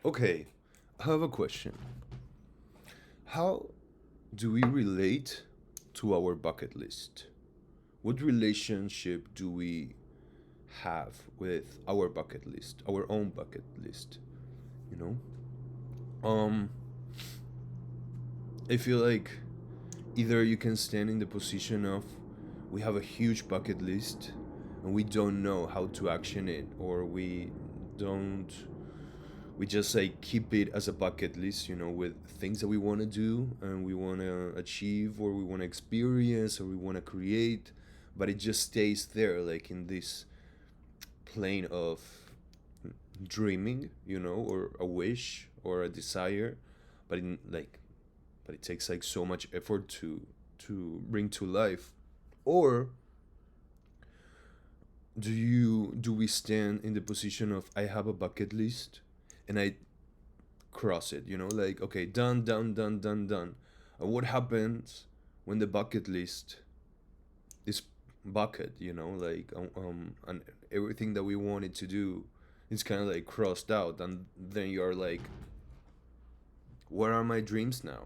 Okay, I have a question. How do we relate to our bucket list? What relationship do we have with our bucket list, our own bucket list? You know, um, I feel like either you can stand in the position of we have a huge bucket list and we don't know how to action it, or don't we just like keep it as a bucket list, with things that we want to do and we want to achieve, or we want to experience, or we want to create, but it just stays there, like in this plane of dreaming, or a wish or a desire, but it takes like so much effort to bring to life. Or do we stand in the position of I have a bucket list and I cross it, like, okay, done, done, done, done, done. And what happens when the bucket list is bucket, like, and everything that we wanted to do is kind of like crossed out, and then you're like, where are my dreams now?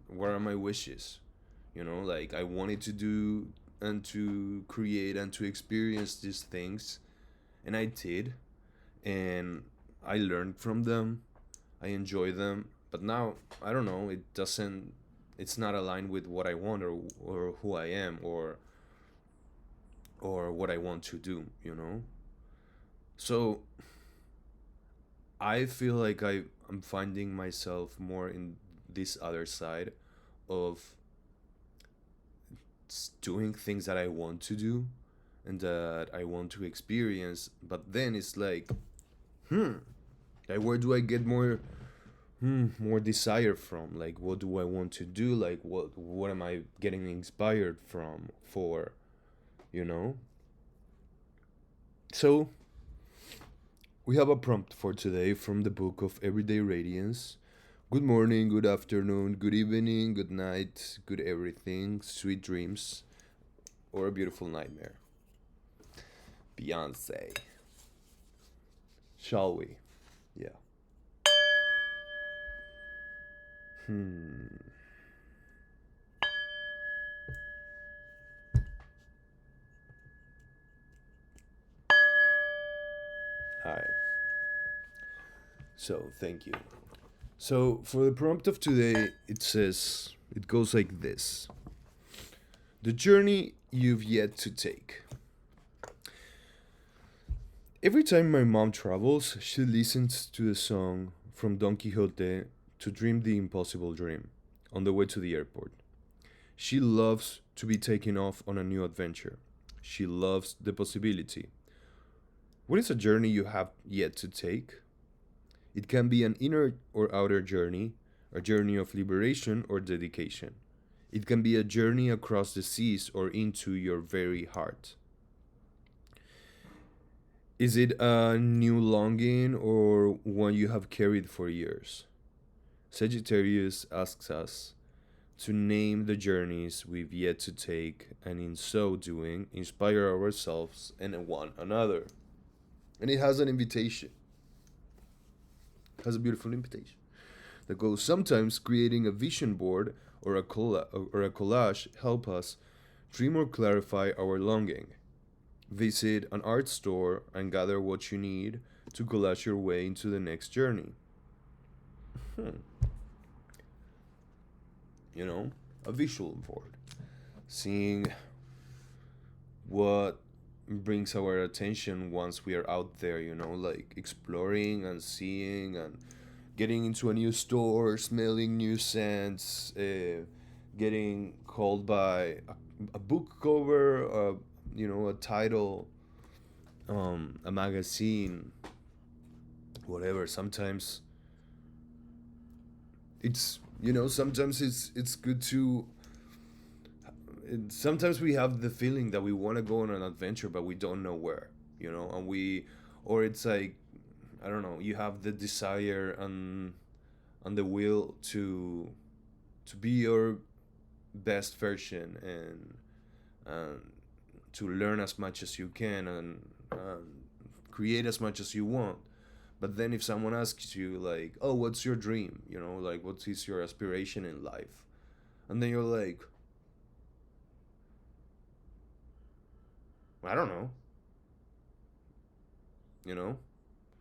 Where are my wishes? Like, I wanted to do and to create and to experience these things, and I did, and I learned from them. I enjoy them, but now I don't know. It doesn't. It's not aligned with what I want, or who I am, or what I want to do. So I feel like I'm finding myself more in this other side of doing things that I want to do and that I want to experience. But then it's like, where do I get more desire from? Like, what do I want to do? Like, what am I getting inspired from for? You know. So we have a prompt for today from the book of Everyday Radiance. Good morning, good afternoon, good evening, good night, good everything, sweet dreams, or a beautiful nightmare. Beyonce. Shall we? Yeah. Hmm. Hi. So, thank you. So, for the prompt of today, it goes like this: the journey you've yet to take. Every time my mom travels, she listens to the song from Don Quixote to dream the impossible dream on the way to the airport. She loves to be taken off on a new adventure. She loves the possibility. What is a journey you have yet to take? It can be an inner or outer journey, a journey of liberation or dedication. It can be a journey across the seas or into your very heart. Is it a new longing or one you have carried for years? Sagittarius asks us to name the journeys we've yet to take, and in so doing, inspire ourselves and one another. And it has an invitation, it has a beautiful invitation that goes: sometimes creating a vision board or a collage help us dream or clarify our longing. Visit an art store and gather what you need to collage your way into the next journey. Hmm. You know, a visual board. Seeing what brings our attention once we are out there, like exploring and seeing and getting into a new store, smelling new scents, getting called by a book cover, a title, a magazine, whatever. Sometimes it's good to. Sometimes we have the feeling that we want to go on an adventure, but we don't know where, or it's like, I don't know. You have the desire and the will to be your best version, and to learn as much as you can, and create as much as you want, But then if someone asks you like, "Oh, what's your dream?" You know, like what is your aspiration in life? And then you're like, "I don't know." You know?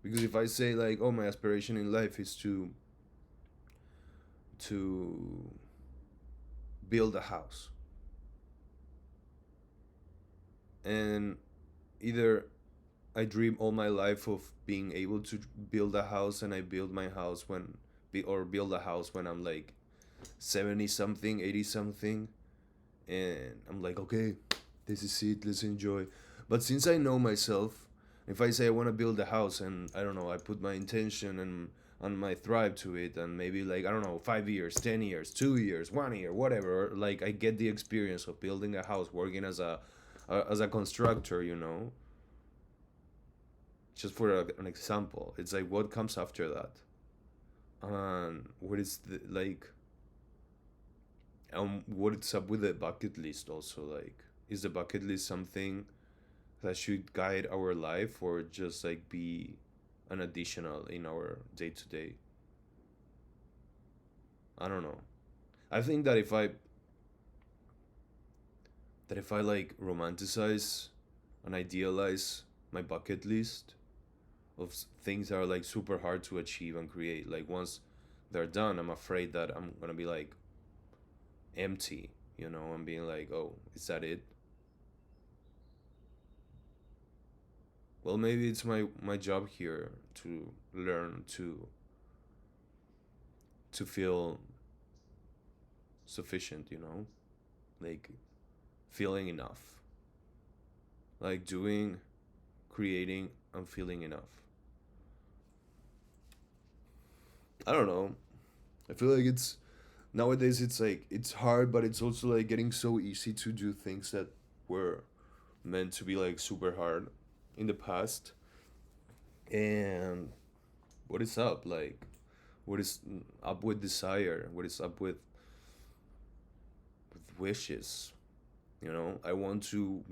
Because if I say like, "Oh, my aspiration in life is to build a house." And either I dream all my life of being able to build a house, and I build my house or build a house when I'm like 70 something, 80 something, and I'm like, okay, this is it, let's enjoy. But since I know myself, if I say I want to build a house, and I don't know, I put my intention and my thrive to it, and maybe like, I don't know, 5 years, 10 years, 2 years, 1 year, whatever, like I get the experience of building a house, working as a constructor, just for an example. It's like, what comes after that, and what is the like, what's up with the bucket list also, like, is the bucket list something that should guide our life, or just like be an additional in our day to day? I don't know. I think that if I like romanticize and idealize my bucket list of things that are like super hard to achieve and create, like once they're done, I'm afraid that I'm gonna be like empty, and being like, oh, is that it? Well, maybe it's my job here to learn to feel sufficient, like feeling enough, like doing, creating, and feeling enough. I don't know. I feel like it's nowadays, it's like it's hard, but it's also like getting so easy to do things that were meant to be like super hard in the past. And what is up? Like, what is up with desire? What is up with wishes? I want to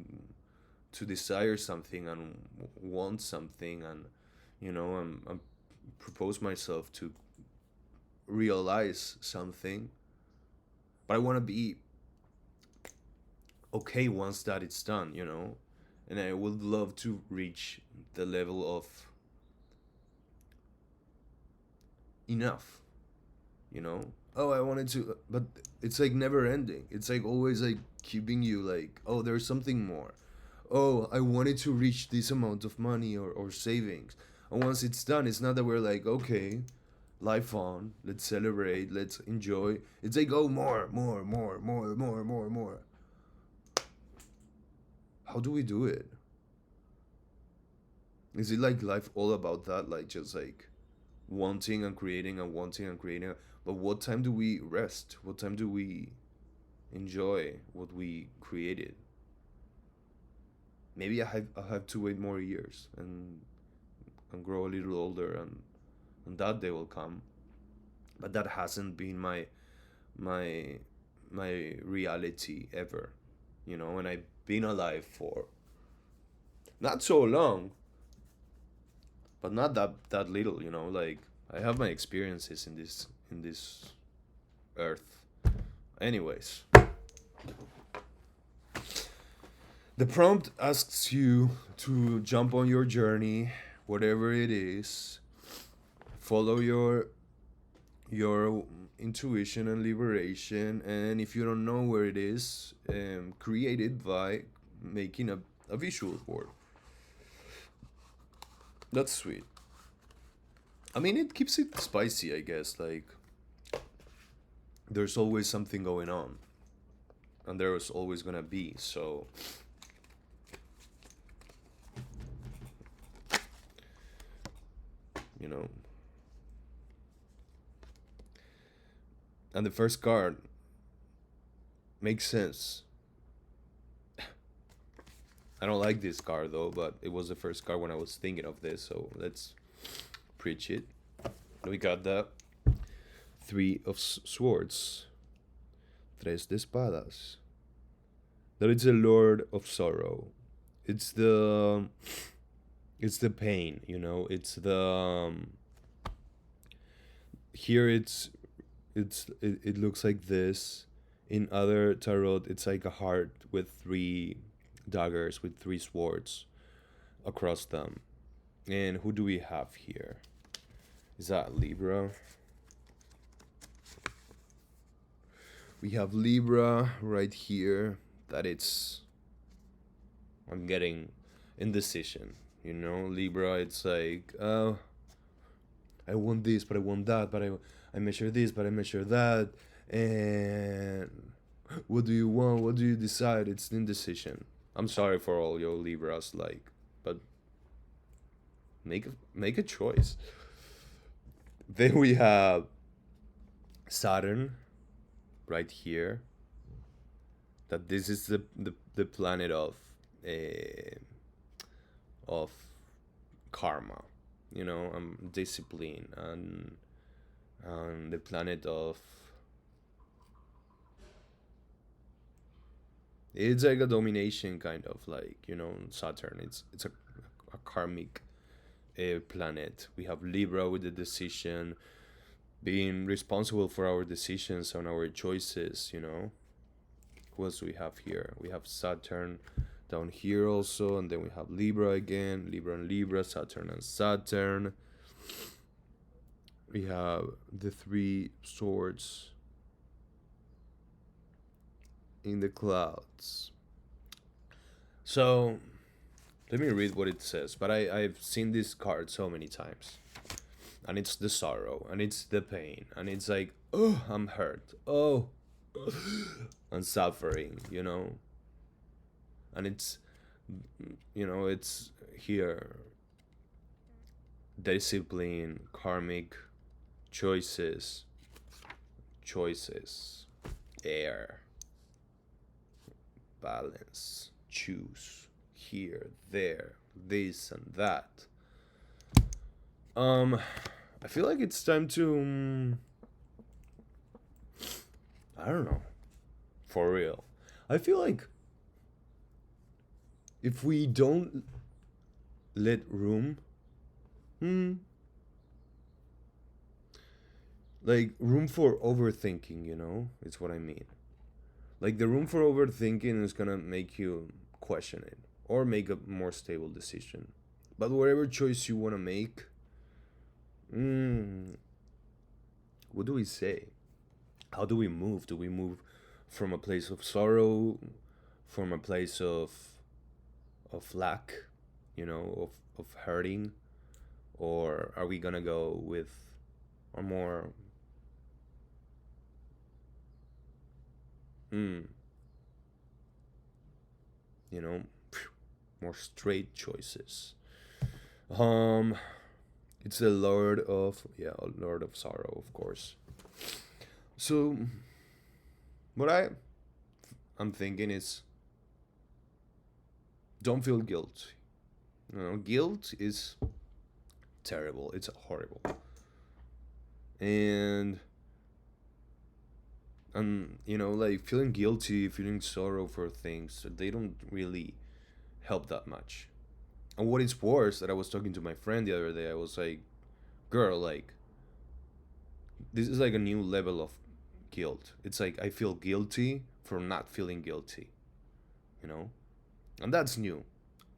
desire something and want something, and I'm propose myself to realize something, but I want to be okay once that it's done, and I would love to reach the level of enough, oh, I wanted to, but it's like never ending. It's like always like keeping you like, oh, there's something more. Oh, I wanted to reach this amount of money, or savings. And once it's done, it's not that we're like, okay, life on, let's celebrate, let's enjoy. It's like, oh, more, more, more, more, more, more, more. How do we do it? Is it like life all about that, like just like wanting and creating and wanting and creating? But what time do we rest? What time do we enjoy what we created? Maybe I have to wait more years, and grow a little older, and that day will come. But that hasn't been my my reality ever, and I've been alive for not so long, but not that little, like I have my experiences in this earth. Anyways, the prompt asks you to jump on your journey, whatever it is, follow your intuition and liberation, and if you don't know where it is, create it by making a visual board. That's sweet. I mean, it keeps it spicy, I guess. Like, there's always something going on, and there's always gonna be. So, you know. And the first card makes sense. I don't like this card though, but it was the first card when I was thinking of this, so let's preach it. We got the Three of Swords, Tres de Espadas. That it's a Lord of Sorrow. It's the it's the pain, it's the here it looks like this. In other tarot it's like a heart with three daggers, with three swords across them. And who do we have here? Is that Libra? We have Libra right here. That it's I'm getting indecision. Libra, it's like, oh, I want this, but I want that, but I measure this, but I measure that. And what do you want? What do you decide? It's indecision. I'm sorry for all your Libras, like, but make a choice. Then we have Saturn right here. That this is the planet uh, of karma, discipline, and the planet of, it's like a domination kind of, like, Saturn. It's a karmic planet. We have Libra with the decision, being responsible for our decisions and our choices. Who else do we have here? We have Saturn down here also, and then we have Libra again, Libra and Libra, Saturn and Saturn. We have the three swords in the clouds. So let me read what it says. But I've seen this card so many times. And it's the sorrow, and it's the pain, and it's like, oh, I'm hurt. Oh, I'm suffering. And it's here. Discipline, karmic choices, air, balance, choose, here, there, this and that. I feel like it's time to, I don't know, for real. I feel like if we don't let room, like room for overthinking, is what I mean. Like the room for overthinking is gonna make you question it or make a more stable decision. But whatever choice you wanna make, what do we say? How do we move? Do we move from a place of sorrow, from a place of lack, of hurting, or are we gonna go with a more mm, you know more straight choices? Um, it's a Lord of Sorrow, of course. So what I'm thinking is, don't feel guilt. Guilt is terrible. It's horrible. And like feeling guilty, feeling sorrow for things, they don't really help that much. And what is worse, that I was talking to my friend the other day, I was like, girl, like, this is like a new level of guilt. It's like I feel guilty for not feeling guilty, you know? And that's new.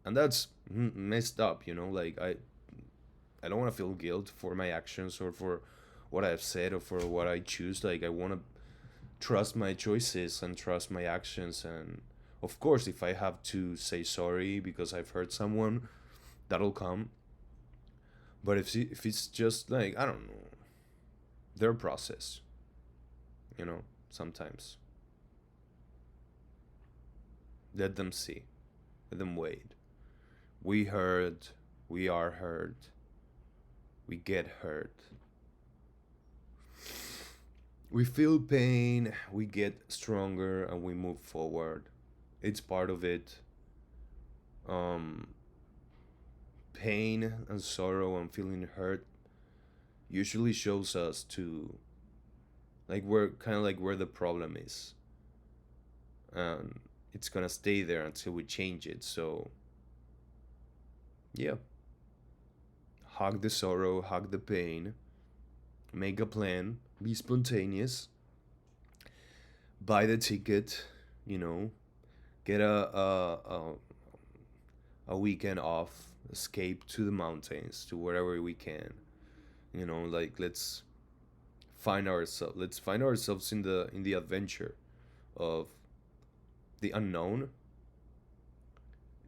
And that's messed up, like I don't want to feel guilt for my actions or for what I've said or for what I choose. Like I want to trust my choices and trust my actions, and of course if I have to say sorry because I've hurt someone, that'll come. But if it's just like, I don't know, their process, sometimes let them see, let them wait. We hurt, we are hurt, we get hurt, we feel pain, we get stronger, and we move forward. It's part of it. um Pain and sorrow and feeling hurt usually shows us to, like, we're kind of like where the problem is, and it's gonna stay there until we change it. So yeah, hug the sorrow, hug the pain, make a plan, be spontaneous, buy the ticket, you know, get a weekend off, escape to the mountains, to wherever we can. You know, like let's find ourselves in the adventure of the unknown,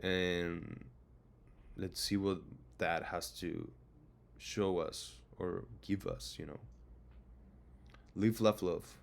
and let's see what that has to show us or give us, you know. Live, laugh, love.